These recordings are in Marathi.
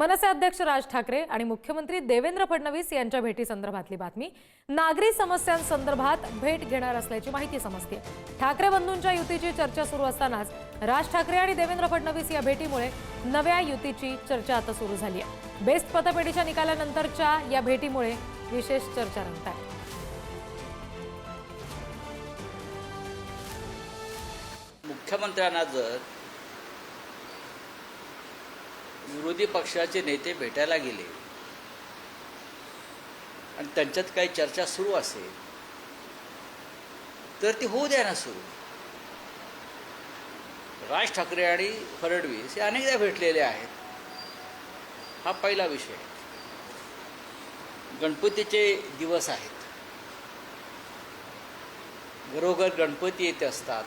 मनसे अध्यक्ष राज ठाकरे आणि मुख्यमंत्री देवेंद्र फडणवीस यांच्या भेटीसंदर्भातली बातमी। नागरी समस्यांसंदर्भात भेट घेणार असल्याची माहिती समजते। ठाकरे बंधूंच्या युतीची चर्चा सुरू असतानाच राज ठाकरे आणि देवेंद्र फडणवीस या भेटीमुळे नव्या युतीची चर्चा आता सुरू झाली आहे। बेस्ट पतपेढीच्या निकालानंतरच्या या भेटीमुळे विशेष चर्चा रंगत आहे। मुख्यमंत्र्यांना जर विरोधी पक्षाचे नेते भेटायला गेले आणि त्यांच्यात काही चर्चा सुरू असेल तर ती होऊ द्या ना सुरू। राज ठाकरे आणि फडणवीस हे अनेकदा भेटलेले आहेत। हा पहिला विषय। गणपतीचे दिवस आहेत, घरोघर गणपती येत असतात।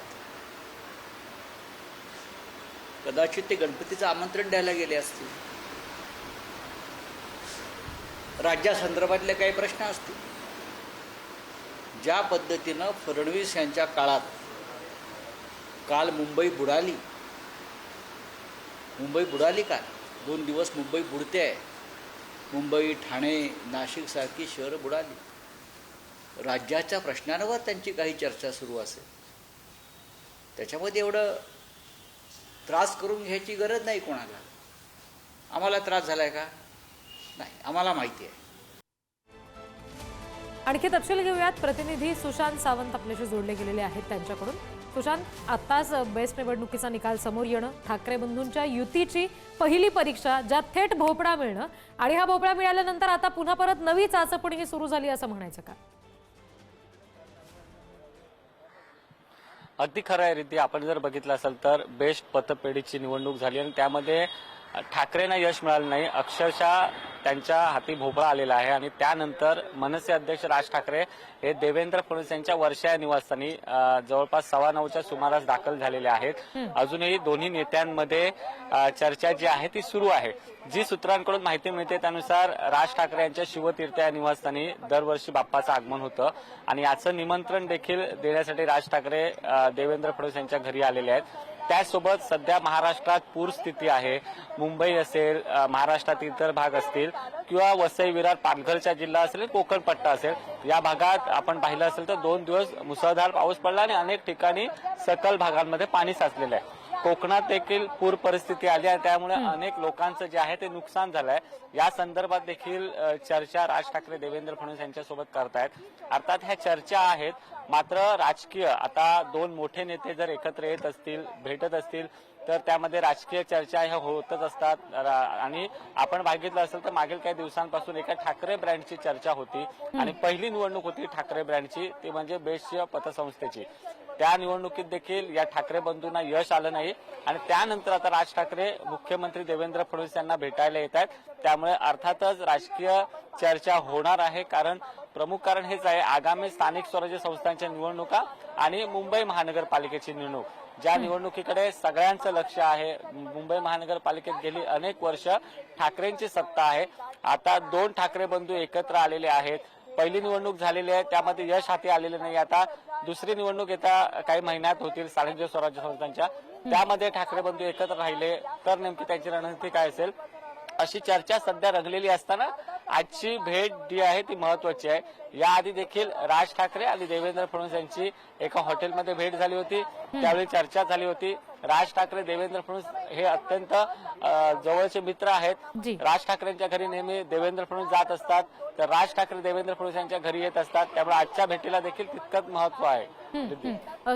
कदाचित ते गणपतीचं आमंत्रण द्यायला गेले असतील, राज्यासंदर्भातले काही प्रश्न असतील। ज्या पद्धतीनं फडणवीस यांच्या काळात काल मुंबई बुडाली का 2 दिवस मुंबई बुडते आहे। मुंबई, ठाणे, नाशिक सारखी शहरं बुडाली। राज्याच्या प्रश्नांवर त्यांची काही चर्चा सुरू असेल, त्याच्यामध्ये एवढं त्रास करून घ्यायची गरज नाही कोणाला। आम्हाला त्रास झालाय का? नाही, आम्हाला माहिती आहे। आणखी तपशील घेऊयात। प्रतिनिधी सुशांत सावंत आपल्याशी जोडले गेलेले आहेत त्यांच्याकडून। सुशांत, आत्ताच बेस्ट निवडणुकीचा निकाल समोर येणं, ठाकरे बंधूंच्या युतीची पहिली परीक्षा ज्यात थेट भोपळा मिळणं आणि हा भोपळा मिळाल्यानंतर आता पुन्हा परत नवी चाचपणी सुरू झाली असं म्हणायचं का? अगदी खरं आहे रिद्धी। आपण जर बघितलं असेल तर बेस्ट पतपेढीची निवडणूक झाली आणि त्यामध्ये ठाकरेंना यश मिळालं नाही, अक्षरशः त्यांच्या हाती भोपळा आलेला आहे। आणि त्यानंतर मनसे अध्यक्ष राज ठाकरे हे देवेंद्र फडणवीस यांच्या वर्षा या निवासस्थानी जवळपास 9:15च्या सुमारास दाखल झालेले आहेत। अजूनही दोन्ही नेत्यांमध्ये चर्चा जी आहे ती सुरू आहे। जी सूत्रांकडून माहिती मिळते त्यानुसार राज ठाकरे यांच्या शिवतीर्थ या निवासस्थानी दरवर्षी बाप्पाचं आगमन होतं आणि याचं निमंत्रण देखील देण्यासाठी राज ठाकरे देवेंद्र फडणवीस यांच्या घरी आलेले आहेत। त्यासोबत सध्या महाराष्ट्रात पूरस्थिती आहे। मुंबई असेल, महाराष्ट्रात इतर भाग असतील किंवा वसई, विरार, पालघरचा जिल्हा असेल, कोकण पट्टा असेल, या भागात आपण पाहिलं असेल तर 2 दिवस मुसळधार पाऊस पडला आणि अनेक ठिकाणी सखल भागांमध्ये पाणी साचलेलं आहे। कोकणात देखील पूर परिस्थिती आली आहे, त्यामुळे अनेक लोकांचं जे आहे ते नुकसान झालंय। या संदर्भात देखील चर्चा राज ठाकरे देवेंद्र फडणवीस यांच्यासोबत करतायत। अर्थात ह्या चर्चा आहेत, मात्र राजकीय आता 2 मोठे नेते जर एकत्र येत असतील, भेटत असतील तर त्यामध्ये राजकीय चर्चा ह्या होतच असतात। आणि आपण बघितलं असेल तर मागील काही दिवसांपासून एका ठाकरे ब्रँडची चर्चा होती आणि पहिली निवडणूक होती ठाकरे ब्रँडची, ती म्हणजे बेस्ट पतसंस्थेची। त्या निवडणुकीत देखील या ठाकरे बंधूंना यश आलं नाही आणि त्यानंतर आता राज ठाकरे मुख्यमंत्री देवेंद्र फडणवीस यांना भेटायला येत आहेत। त्यामुळे अर्थातच राजकीय चर्चा होणार आहे, कारण प्रमुख कारण हेच आहे, आगामी स्थानिक स्वराज्य संस्थांच्या निवडणुका आणि मुंबई महानगरपालिकेची निवडणूक, ज्या निवडणुकीकडे सगळ्यांचं लक्ष आहे। मुंबई महानगरपालिकेत गेली अनेक वर्ष ठाकरेंची सत्ता आहे। आता 2 ठाकरे बंधू एकत्र आलेले आहेत। पहिली निवडणूक झालेली आहे, त्यामध्ये यश हाती आलेलं नाही। आता दुसरी निवडणूक येत्या काही महिन्यात होतील स्थानिक स्वराज्य संस्थांच्या, त्यामध्ये ठाकरे बंधू एकत्र राहिले तर नेमकी त्यांची रणनीती काय असेल अशी चर्चा सध्या रंगलेली असताना आजची भेट जी आहे ती महत्वाची आहे। याआधी देखील राज ठाकरे आणि देवेंद्र फडणवीस यांची एका हॉटेलमध्ये भेट झाली होती, त्यावेळी चर्चा झाली होती। राज ठाकरे देवेंद्र फडणवीस हे अत्यंत जवळचे मित्र आहेत। राज ठाकरेंच्या घरी नेहमी देवेंद्र फडणवीस जात असतात, तर राज ठाकरे देवेंद्र फडणवीस यांच्या घरी येत असतात, त्यामुळे आजच्या भेटीला देखील तितकंच महत्व आहे।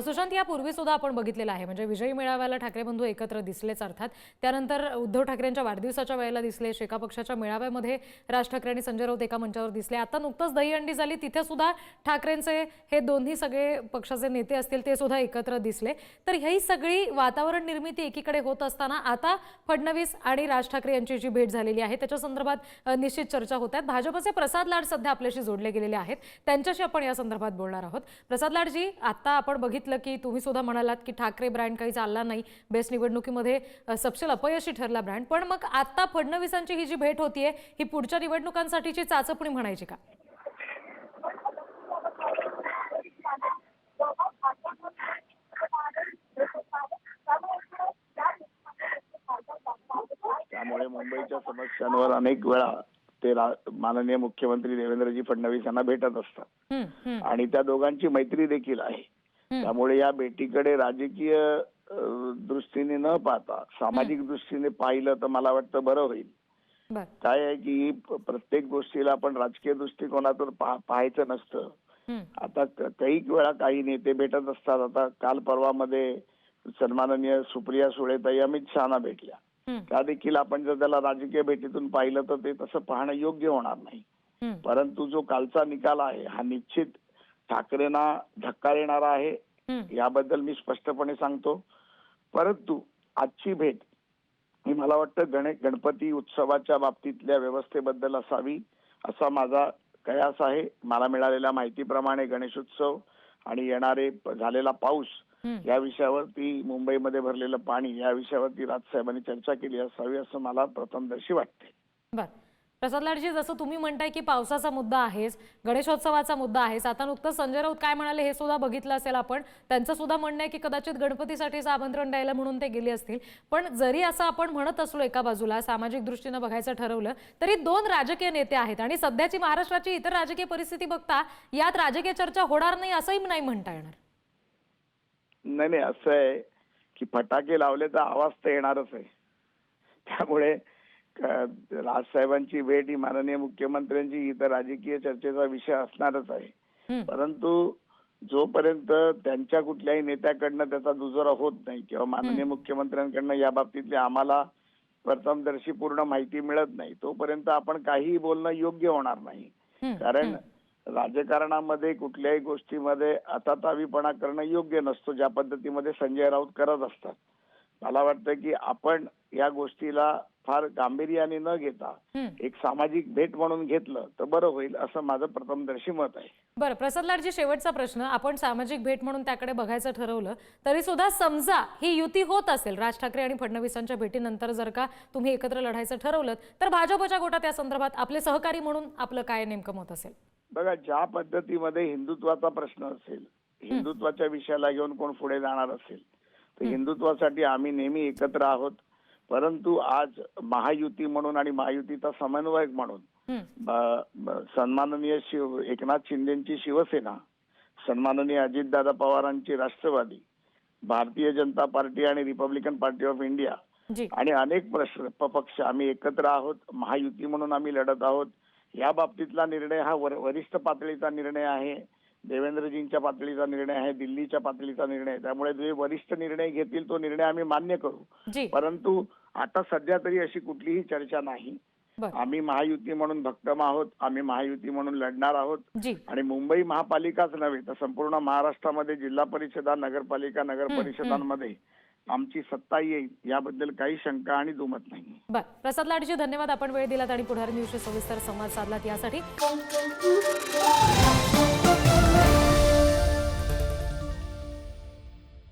सुशांत, यापूर्वी सुद्धा आपण बघितलेलं आहे, म्हणजे विजयी मेळाव्याला ठाकरे बंधू एकत्र दिसलेच अर्थात, त्यानंतर उद्धव ठाकरेंच्या वाढदिवसाच्या वेळेला दिसले, शेका पक्षाच्या मेळाव्यामध्ये राज ठाकरे आणि संजय राऊत एका मंचावर दिसले। आता नुकतंच दहीहंडी झाली, तिथे सुद्धा ठाकरेंचे हे दोन्ही सगळे पक्षाचे नेते असतील ते सुद्धा एकत्र दिसले। तर ही सगळी वातावरण निर्मिती एकीकडे होत असताना आता फडणवीस आणि राज ठाकरे यांची जी भेट झालेली आहे त्याच्या संदर्भात निश्चित चर्चा होत आहेत। भाजपचे प्रसाद लाड सध्या आपल्याशी जोडले गेलेले आहेत, त्यांच्याशी आपण या संदर्भात बोलणार आहोत। प्रसाद लाडजी, आता आपण बघितलं की तुम्ही सुद्धा म्हणालात की ठाकरे ब्रँड काही चालला नाही, बेस्ट निवडणुकीमध्ये सपशेल अपयशी ठरला ब्रँड, पण मग आता फडणवीसांची ही जी भेट होतीये ही पुढच्या निवडणुकांसाठीची चाचपणी म्हणायची का? त्यामुळे मुंबईत मुंबईच्या समस्यांवर अनेक वेळा ते माननीय मुख्यमंत्री देवेंद्रजी फडणवीस यांना भेटत असतात आणि त्या दोघांची मैत्री देखील आहे. त्यामुळे या भेटीकडे राजकीय दृष्टीने न पाहता सामाजिक दृष्टीने पाहिलं तर मला वाटतं बरं होईल. काय आहे की प्रत्येक गोष्टीला आपण राजकीय दृष्टिकोनातून पाहायचं नसतं. आता काही वेळा काही नेते भेटत असतात. आता काल परवामध्ये सन्माननीय सुप्रिया सुळेताई अमित शहाना भेटल्या. त्या देखील आपण जर त्याला राजकीय भेटीतून पाहिलं तर ते तसं पाहणं योग्य होणार नाही. परंतु जो कालचा निकाल आहे हा निश्चित ठाकरेंना धक्का देणारा आहे, याबद्दल मी स्पष्टपणे सांगतो. परंतु आजची भेट ही मला वाटतं गणपती उत्सवाच्या बाबतीतल्या व्यवस्थेबद्दल असावी असा माझा कयास आहे. मला मिळालेल्या माहितीप्रमाणे गणेशोत्सव आणि येणारे झालेला पाऊस या विषयावरती, मुंबईमध्ये भरलेलं पाणी या विषयावरती राजसाहेबांनी चर्चा केली असावी असं मला प्रथमदर्शी वाटते. बर, प्रसाद लाडजी, जसं तुम्ही म्हणताय की पावसाचा मुद्दा आहेच, गणेशोत्सवाचा मुद्दा आहेच, आता नुकतंच संजय राऊत काय म्हणाले हे सुद्धा बघितलं असेल आपण. त्यांचं सुद्धा म्हणणं आहे की कदाचित गणपतीसाठीचं आमंत्रण द्यायला म्हणून ते गेले असतील. पण जरी असं आपण म्हणत असलो एका बाजूला सामाजिक दृष्टीनं बघायचं ठरवलं तरी दोन राजकीय नेते आहेत आणि सध्याची महाराष्ट्राची इतर राजकीय परिस्थिती बघता यात राजकीय चर्चा होणार नाही असंही नाही म्हणता येणार. नाही, असं आहे की फटाके लावले तर आवाज तर येणारच आहे. त्यामुळे राजसाहेबांची भेट ही माननीय मुख्यमंत्र्यांची इतर राजकीय चर्चेचा विषय असणारच आहे. परंतु जोपर्यंत त्यांच्या कुठल्याही नेत्याकडनं त्याचा दुजोरा होत नाही किंवा माननीय मुख्यमंत्र्यांकडनं या बाबतीतली आम्हाला प्रथमदर्शी पूर्ण माहिती मिळत नाही तोपर्यंत आपण काहीही बोलणं योग्य होणार नाही. कारण राजकारणामध्ये कुठल्याही गोष्टीमध्ये आतातावीपणा करणं योग्य नसतो, ज्या पद्धतीमध्ये संजय राऊत करत असतात. मला वाटतं की आपण या गोष्टीला फार गांभीर्याने न घेता एक सामाजिक भेट म्हणून घेतलं तर बरं होईल असं माझं प्रथमदर्शी मत आहे. बरं, प्रसाद लाडजी, शेवटचा प्रश्न. आपण सामाजिक भेट म्हणून त्याकडे बघायचं ठरवलं तरी सुद्धा समजा ही युती होत असेल, राज ठाकरे आणि फडणवीसांच्या भेटीनंतर जर का तुम्ही एकत्र लढायचं ठरवलं तर भाजपच्या गोटात या संदर्भात आपले सहकारी म्हणून आपलं काय नेमकं मत असेल? बघा, ज्या पद्धतीमध्ये हिंदुत्वाचा प्रश्न असेल, हिंदुत्वाच्या विषयाला घेऊन कोण पुढे जाणार असेल तर हिंदुत्वासाठी आम्ही नेहमी एकत्र आहोत. परंतु आज महायुती म्हणून आणि महायुतीचा समन्वयक म्हणून सन्माननीय एकनाथ शिंदेची शिवसेना, सन्माननीय अजितदादा पवारांची राष्ट्रवादी, भारतीय जनता पार्टी आणि रिपब्लिकन पार्टी ऑफ इंडिया आणि अनेक पक्ष आम्ही एकत्र आहोत. महायुती म्हणून आम्ही लढत आहोत. या बाबतीतला निर्णय हा वरिष्ठ पातळीचा निर्णय आहे, देवेंद्रजींच्या पातळीचा निर्णय आहे, दिल्लीच्या पातळीचा निर्णय आहे. त्यामुळे जे वरिष्ठ निर्णय घेतील तो निर्णय आम्ही मान्य करू. परंतु आता सध्या तरी अशी कुठलीही चर्चा नाही. आम्ही महायुती म्हणून भक्कम आहोत, आम्ही महायुती म्हणून लढणार आहोत आणि मुंबई महापालिकाच नव्हे तर संपूर्ण महाराष्ट्रामध्ये जिल्हा परिषदा, नगरपालिका, नगर परिषदांमध्ये आमची सत्ता येईल याबद्दल काही शंका आणि दुमत नाही. बरं, प्रसाद लाडजी, धन्यवाद. आपण वेळ दिलात आणि पुढारी न्यूजशी सविस्तर संवाद साधलात यासाठी.